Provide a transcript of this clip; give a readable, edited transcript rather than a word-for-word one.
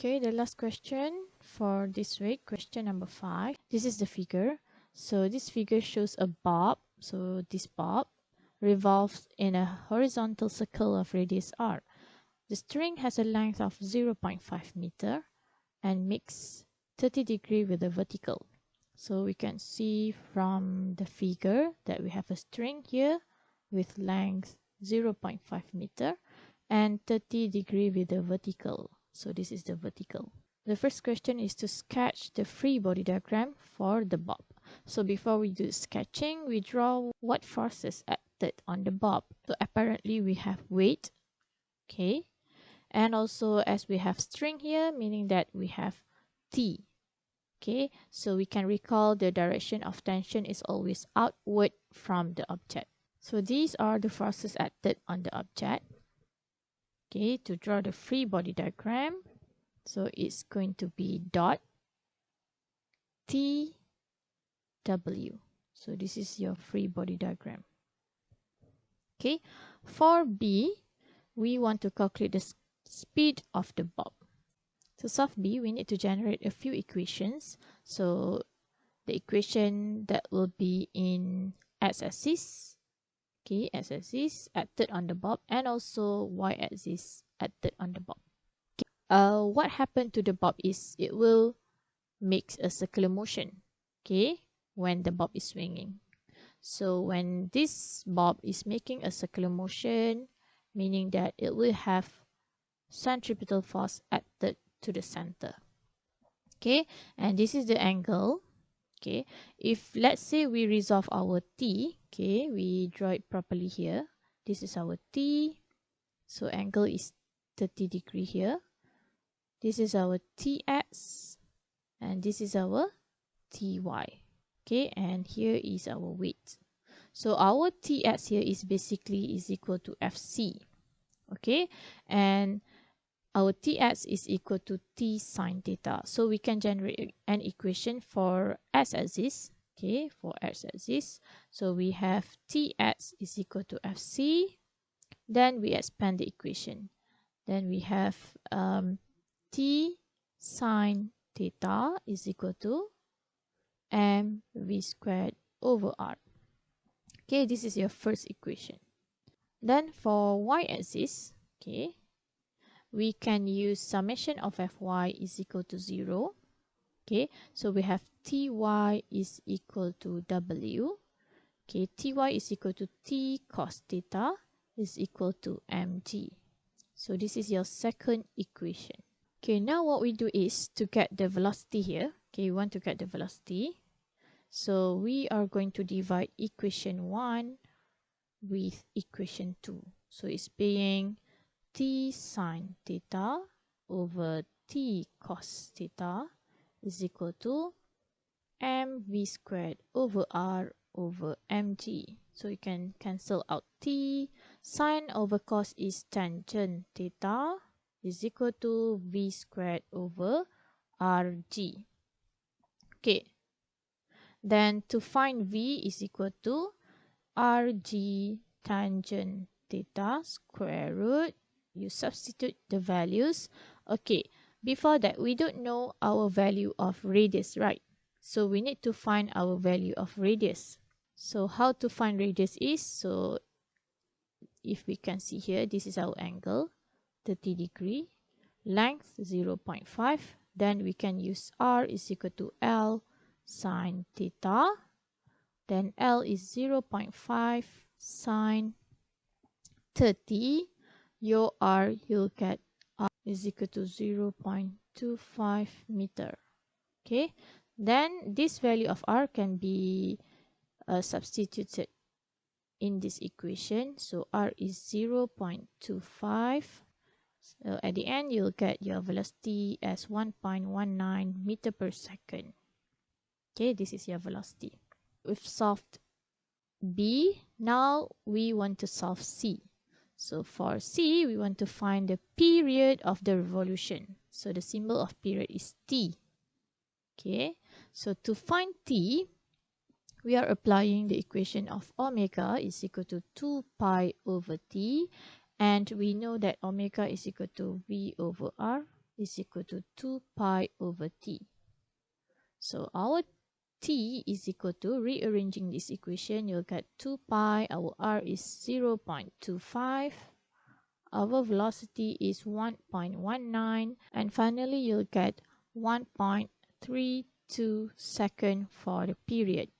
Okay, the last question for this week, question number 5. This is the figure. So this figure shows a bob. So this bob revolves in a horizontal circle of radius r. The string has a length of 0.5 meter and makes 30 degrees with the vertical. So we can see from the figure that we have a string here with length 0.5 meter and 30 degrees with the vertical. So this is the vertical. The first question is to sketch the free body diagram for the bob. So before we do sketching, we draw what forces acted on the bob. So apparently we have weight, okay, and also as we have string here, meaning that we have T. Okay, so we can recall the direction of tension is always outward from the object. So these are the forces acted on the object. Okay, to draw the free body diagram, so it's going to be dot TW. So this is your free body diagram. Okay, for B, we want to calculate the speed of the bob. To solve B, we need to generate a few equations. So the equation that will be in x-axis, okay, x-axis acted on the bob, and also y-axis acted on the bob. Okay. What happened to the bob is it will make a circular motion, okay, when the bob is swinging. So when this bob is making a circular motion, meaning that it will have centripetal force acted to the center. Okay, and this is the angle. Okay, if let's say we resolve our T, okay, we draw it properly here. This is our T. So angle is 30 degree here. This is our TX and this is our TY. Okay, and here is our weight. So our TX here is basically is equal to FC. Okay, and our Tx is equal to T sine theta. So we can generate an equation for x-axis. Okay, for x-axis. So we have Tx is equal to Fc. Then we expand the equation. Then we have T sine theta is equal to mv squared over r. Okay, this is your first equation. Then for y-axis, okay, we can use summation of fy is equal to 0. Okay, so we have ty is equal to w. Okay, ty is equal to t cos theta is equal to mg. So this is your second equation. Okay, now what we do is to get the velocity here. Okay, we want to get the velocity. So we are going to divide equation 1 with equation 2. So it's being T sine theta over T cos theta is equal to mv squared over r over mg. So you can cancel out T. Sine over cos is tangent theta is equal to v squared over rg. Okay. Then to find v is equal to rg tangent theta square root. You substitute the values. Okay, before that, we don't know our value of radius, right? So we need to find our value of radius. So how to find radius is, so if we can see here, this is our angle, 30 degree, length 0.5. Then we can use r is equal to L sine theta. Then L is 0.5 sine 30. Your r, you'll get r is equal to 0.25 meter. Okay, then this value of r can be substituted in this equation. So r is 0.25. So at the end, you'll get your velocity as 1.19 meter per second. Okay, this is your velocity. We've solved B. Now we want to solve C. So for C, we want to find the period of the revolution. So the symbol of period is T. Okay, so to find T, we are applying the equation of omega is equal to 2 pi over T. And we know that omega is equal to V over R is equal to 2 pi over t. So our t is equal to, rearranging this equation, you'll get 2 pi, our r is 0.25, our velocity is 1.19, and finally you'll get 1.32 second for the period.